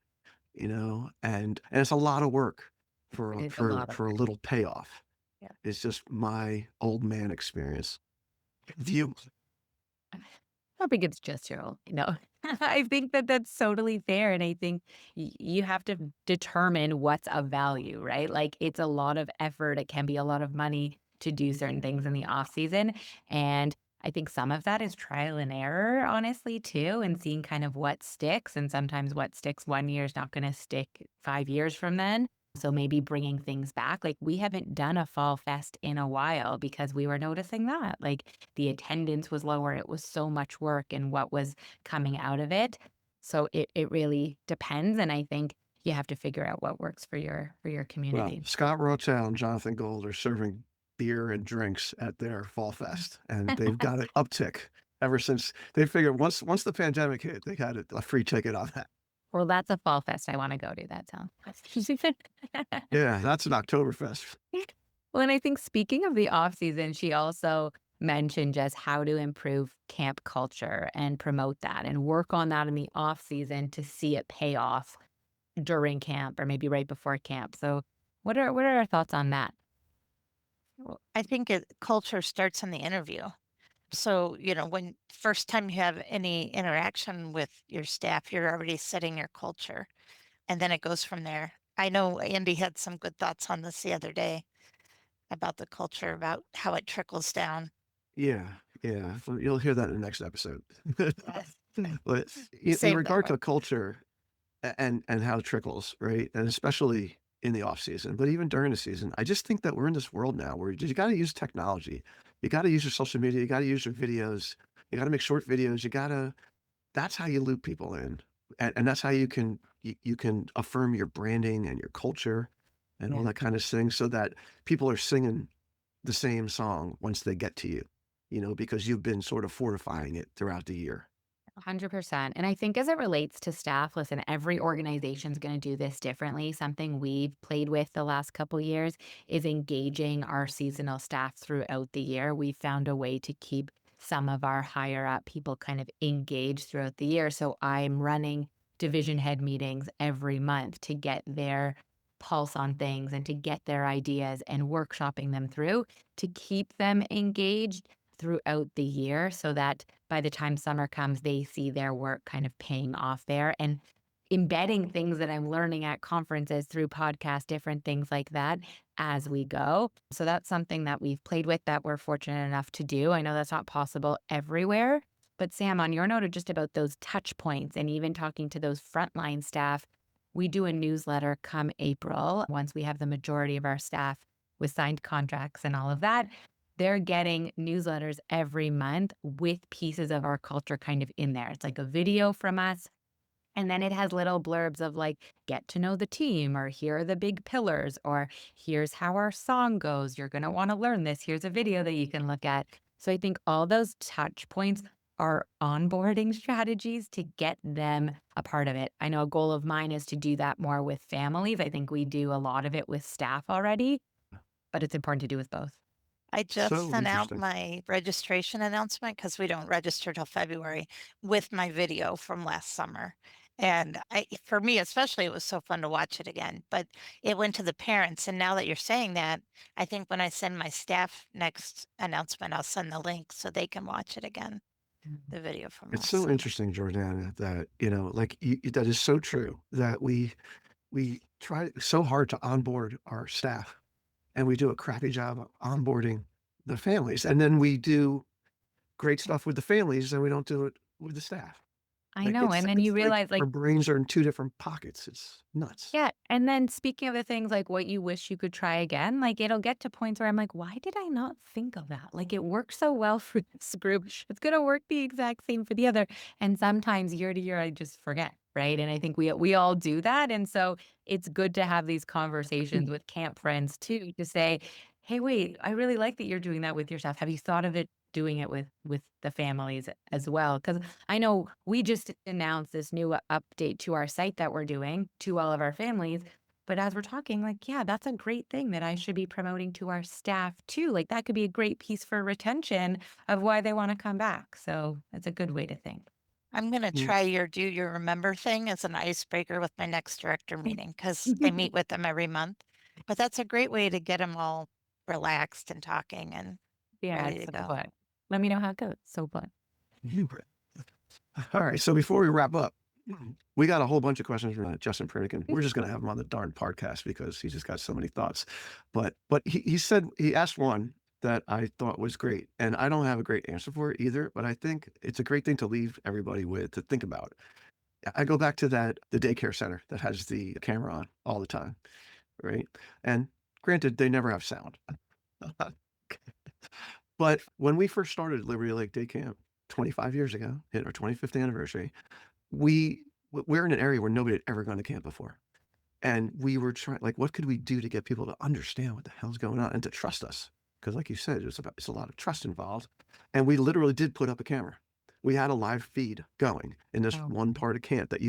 and it's a lot of work for It's a lot of for a little payoff. yeah. It's just my old man experience. View. I think it's just your own, I think that that's totally fair, and I think you have to determine what's of value, right? Like, it's a lot of effort, it can be a lot of money to do certain things in the off season, and I think some of that is trial and error, honestly, too, and seeing kind of what sticks. And sometimes what sticks 1 year is not going to stick 5 years from then. So maybe bringing things back. Like we haven't done a fall fest in a while because we were noticing that like the attendance was lower. It was so much work and what was coming out of it. So it really depends. And I think you have to figure out what works for your Well, community. Scott Rotel and Jonathan Gold are serving beer and drinks at their fall fest, and they've got an uptick ever since they figured once the pandemic hit, they had a free ticket on that. Well, that's a fall fest I want to go to. That sounds. Yeah, that's an Oktoberfest. Well, and I think speaking of the off season, she also mentioned just how to improve camp culture and promote that and work on that in the off season to see it pay off during camp or maybe right before camp. So what are our thoughts on that? Well, I think culture starts in the interview. So, when first time you have any interaction with your staff, you're already setting your culture, and then it goes from there. I know Andy had some good thoughts on this the other day about the culture, about how it trickles down. Yeah, yeah. Well, you'll hear that in the next episode. Yes. But in Save that regard one. to culture and how it trickles, right? And especially in the off season, but even during the season, I just think that we're in this world now where you got to use technology. You got to use your social media. You got to use your videos. You got to make short videos. You got to. That's how you loop people in, and that's how you can affirm your branding and your culture and all Yeah. that kind of thing, so that people are singing the same song once they get to you. Because you've been sort of fortifying it throughout the year. 100%. And I think as it relates to staff, listen, every organization is going to do this differently. Something we've played with the last couple years is engaging our seasonal staff throughout the year. We found a way to keep some of our higher up people kind of engaged throughout the year. So I'm running division head meetings every month to get their pulse on things and to get their ideas and workshopping them through to keep them engaged throughout the year so that by the time summer comes, they see their work kind of paying off there and embedding things that I'm learning at conferences through podcasts, different things like that as we go. So that's something that we've played with that we're fortunate enough to do. I know that's not possible everywhere. But Sam, on your note of just about those touch points and even talking to those frontline staff, we do a newsletter come April once we have the majority of our staff with signed contracts and all of that. They're getting newsletters every month with pieces of our culture kind of in there. It's like a video from us. And then it has little blurbs of like, get to know the team, or here are the big pillars, or here's how our song goes. You're going to want to learn this. Here's a video that you can look at. So I think all those touch points are onboarding strategies to get them a part of it. I know a goal of mine is to do that more with families. I think we do a lot of it with staff already, but it's important to do with both. I just So sent out interesting. my registration announcement because we don't register till February with my video from last summer. And for me, especially, it was so fun to watch it again. But it went to the parents. And now that you're saying that, I think when I send my staff next announcement, I'll send the link so they can watch it again, Mhm. the video from It's last so summer. interesting, Jordana, that like that is so true that we try so hard to onboard our staff, and we do a crappy job of onboarding the families, and then we do great stuff with the families, and we don't do it with the staff. I Like know. And then you it's like realize, like, our brains are in two different pockets. It's nuts. yeah, and then speaking of the things like what you wish you could try again, like it'll get to points where I'm like, why did I not think of that? Like it works so well for this group. It's gonna work the exact same for the other. And sometimes year to year I just forget, right? And I think we all do that. And so it's good to have these conversations with camp friends too, to say, hey, wait, I really like that you're doing that with your staff. Have you thought of it doing it with the families as well? Because I know we just announced this new update to our site that we're doing to all of our families. But as we're talking, like, yeah, that's a great thing that I should be promoting to our staff too. Like, that could be a great piece for retention of why they want to come back. So it's a good way to think. I'm going to Mm. try your do you remember thing as an icebreaker with my next director meeting because I meet with them every month. But that's a great way to get them all relaxed and talking and Yeah, ready it's to so go. fun. Let me know how it goes. So fun. All right. So before we wrap up, we got a whole bunch of questions from Justin Pritikin. We're just going to have him on the darn podcast because he's just got so many thoughts. But he said he asked one. that I thought was great. And I don't have a great answer for it either, but I think it's a great thing to leave everybody with to think about. I go back to the daycare center that has the camera on all the time, right? And granted, they never have sound. But when we first started Liberty Lake Day Camp 25 years ago, hit our 25th anniversary, we're in an area where nobody had ever gone to camp before. And we were trying, like, what could we do to get people to understand what the hell's going on and to trust us? Because, like you said, it's a lot of trust involved. And we literally did put up a camera. We had a live feed going in this Oh, one part of camp that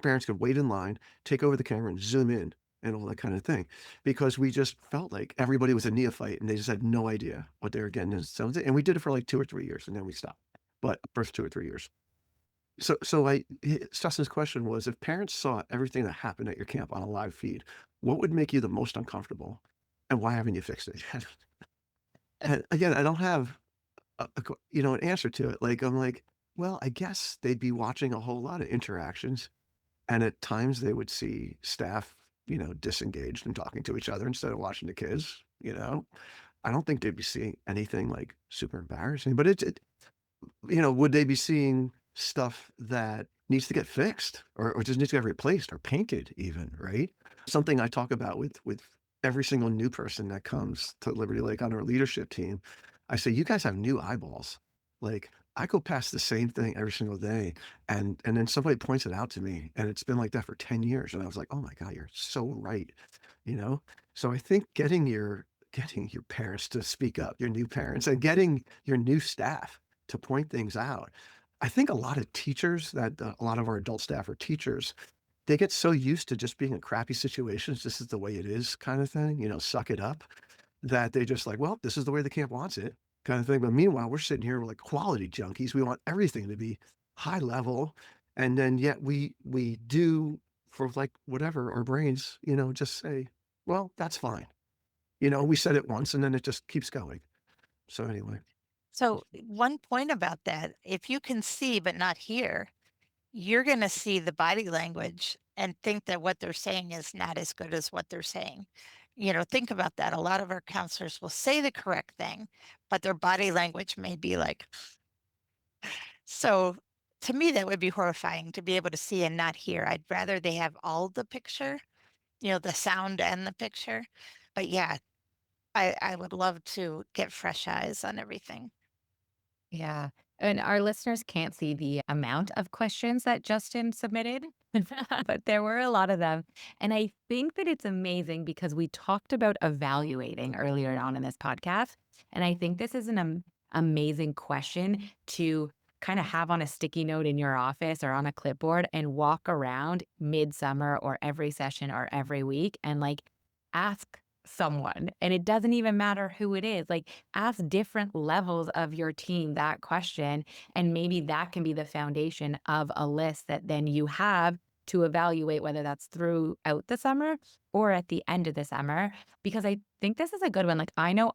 parents could wait in line, take over the camera and zoom in and all that kind of thing. Because we just felt like everybody was a neophyte and they just had no idea what they were getting into. And we did it for like 2 or 3 years and then we stopped. But first 2 or 3 years. Justin's question was, if parents saw everything that happened at your camp on a live feed, what would make you the most uncomfortable, and why haven't you fixed it yet? And again, I don't have an answer to it. Like, I'm like, well, I guess they'd be watching a whole lot of interactions, and at times they would see staff, disengaged and talking to each other instead of watching the kids. I don't think they'd be seeing anything like super embarrassing, but would they be seeing stuff that needs to get fixed or just needs to get replaced or painted even, right? Something I talk about with every single new person that comes to Liberty Lake on our leadership team. I say, you guys have new eyeballs. Like, I go past the same thing every single day and then somebody points it out to me and it's been like that for 10 years. And I was like, oh my God, you're so right. You know? So I think getting your parents to speak up, your new parents, and getting your new staff to point things out. I think a lot of teachers a lot of our adult staff are teachers. They get so used to just being in crappy situations. This is the way it is, kind of thing. Suck it up. That they just like, well, this is the way the camp wants it, kind of thing. But meanwhile, we're sitting here like quality junkies. We want everything to be high level, and then yet we do for like whatever our brains, just say, well, that's fine. We said it once, and then it just keeps going. So anyway. So, one point about that, if you can see but not hear, you're going to see the body language and think that what they're saying is not as good as what they're saying. Think about that. A lot of our counselors will say the correct thing, but their body language may be like, so to me, that would be horrifying to be able to see and not hear. I'd rather they have all the picture, the sound and the picture. But yeah, I would love to get fresh eyes on everything. yeah. And our listeners can't see the amount of questions that Justin submitted, but there were a lot of them. And I think that it's amazing because we talked about evaluating earlier on in this podcast. And I think this is an amazing question to kind of have on a sticky note in your office or on a clipboard and walk around midsummer or every session or every week and like ask someone. And it doesn't even matter who it is. Like, ask different levels of your team that question. And maybe that can be the foundation of a list that then you have to evaluate whether that's throughout the summer or at the end of the summer. Because I think this is a good one. Like, I know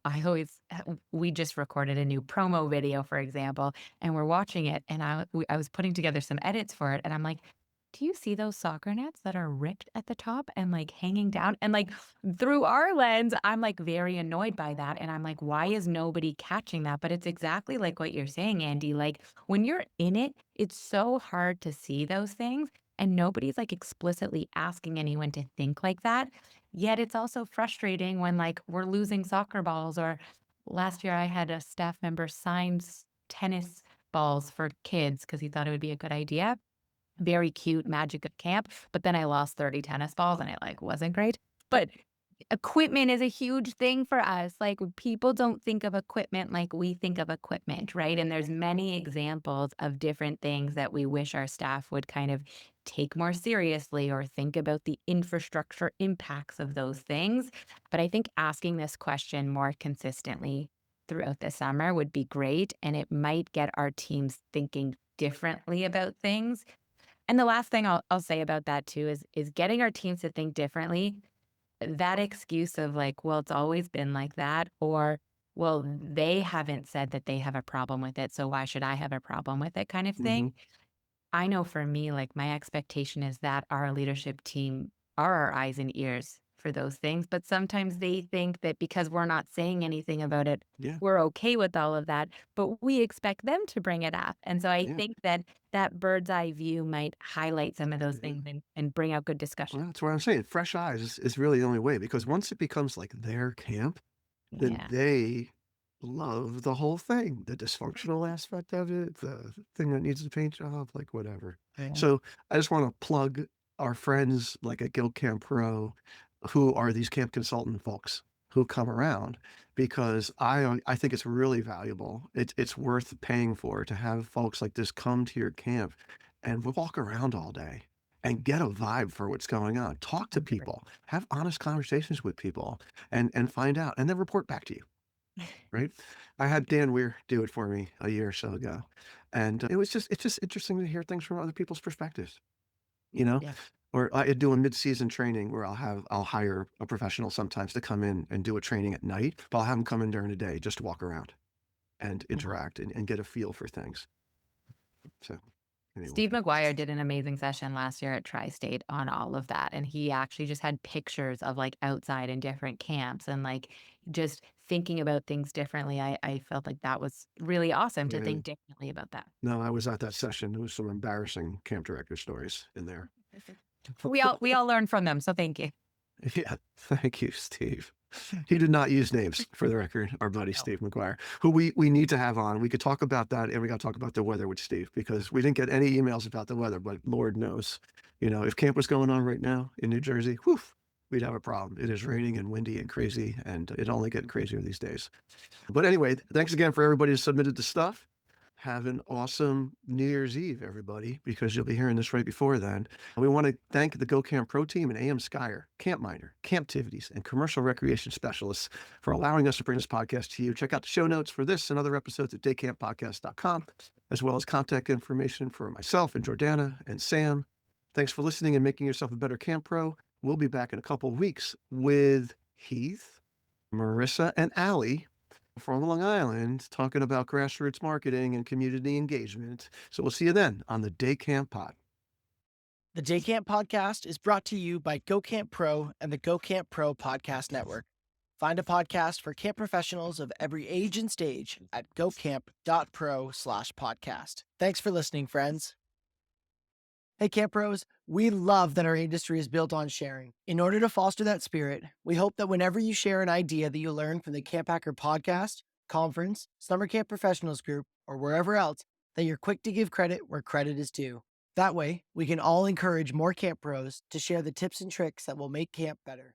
we just recorded a new promo video, for example, and we're watching it. And I was putting together some edits for it. And I'm like, do you see those soccer nets that are ripped at the top and like hanging down? And like through our lens, I'm like very annoyed by that. And I'm like, why is nobody catching that? But it's exactly like what you're saying, Andy. Like when you're in it, it's so hard to see those things. And nobody's like explicitly asking anyone to think like that. Yet it's also frustrating when like we're losing soccer balls. Or last year I had a staff member sign tennis balls for kids because he thought it would be a good idea. Very cute magic of camp, but then I lost 30 tennis balls and it like wasn't great. But equipment is a huge thing for us. Like people don't think of equipment like we think of equipment, right? And there's many examples of different things that we wish our staff would kind of take more seriously or think about the infrastructure impacts of those things. But I think asking this question more consistently throughout the summer would be great. And it might get our teams thinking differently about things. And the last thing I'll say about that too is getting our teams to think differently. That excuse of like, well, it's always been like that, or well, they haven't said that they have a problem with it, so why should I have a problem with it kind of Hmm. thing. I know for me, like my expectation is that our leadership team are our eyes and ears for those things. But sometimes they think that because we're not saying anything about it, Yeah, we're okay with all of that, but we expect them to bring it up. And so I yeah, think that that bird's eye view might highlight some of those yeah. things and bring out good discussion. Well, that's what I'm saying. Fresh eyes is really the only way because once it becomes like their camp, then Yeah. they love the whole thing, the dysfunctional aspect of it, the thing that needs a paint job, like whatever. Yeah. So I just want to plug our friends like at Guild Camp Pro, who are these camp consultant folks who come around because I think it's really valuable. It's worth paying for to have folks like this come to your camp and walk around all day and get a vibe for what's going on. Talk to Agree. people, have honest conversations with people and find out and then report back to you, right? I had Dan Weir do it for me a year or so ago. And it's just interesting to hear things from other people's perspectives, you know? Yeah. Or I do a mid-season training where I'll hire a professional sometimes to come in and do a training at night, but I'll have them come in during the day just to walk around and Mhm. interact and get a feel for things. So anyway, Steve McGuire did an amazing session last year at Tri-State on all of that, and he actually just had pictures of, like, outside in different camps and, like, just thinking about things differently. I felt like that was really awesome to yeah. think differently about that. No, I was at that session. There was some embarrassing camp director stories in there. We all learn from them, so thank you. Yeah, thank you, Steve. He did not use names for the record, our buddy No. Steve McGuire, who we need to have on. We could talk about that and we got to talk about the weather with Steve because we didn't get any emails about the weather, but Lord knows, if camp was going on right now in New Jersey, whew, we'd have a problem. It is raining and windy and crazy, and it only getting crazier these days. But anyway, thanks again for everybody who submitted the stuff. Have an awesome New Year's Eve, everybody, because you'll be hearing this right before then. We want to thank the Go Camp Pro team and AM Skyer, Camp Miner, Camptivities, and commercial recreation specialists for allowing us to bring this podcast to you. Check out the show notes for this and other episodes at daycamppodcast.com, as well as contact information for myself and Jordana and Sam. Thanks for listening and making yourself a better camp pro. We'll be back in a couple of weeks with Heath, Marissa, and Allie from Long Island talking about grassroots marketing and community engagement. So we'll see you then on the Day Camp Pod. The Day Camp Podcast is brought to you by Go Camp Pro and the Go Camp Pro Podcast Network. Find a podcast for camp professionals of every age and stage at gocamp.pro/podcast. Thanks for listening, friends. Hey, Camp Pros, we love that our industry is built on sharing. In order to foster that spirit, we hope that whenever you share an idea that you learned from the Camp Hacker podcast, conference, summer camp professionals group, or wherever else, that you're quick to give credit where credit is due. That way, we can all encourage more camp pros to share the tips and tricks that will make camp better.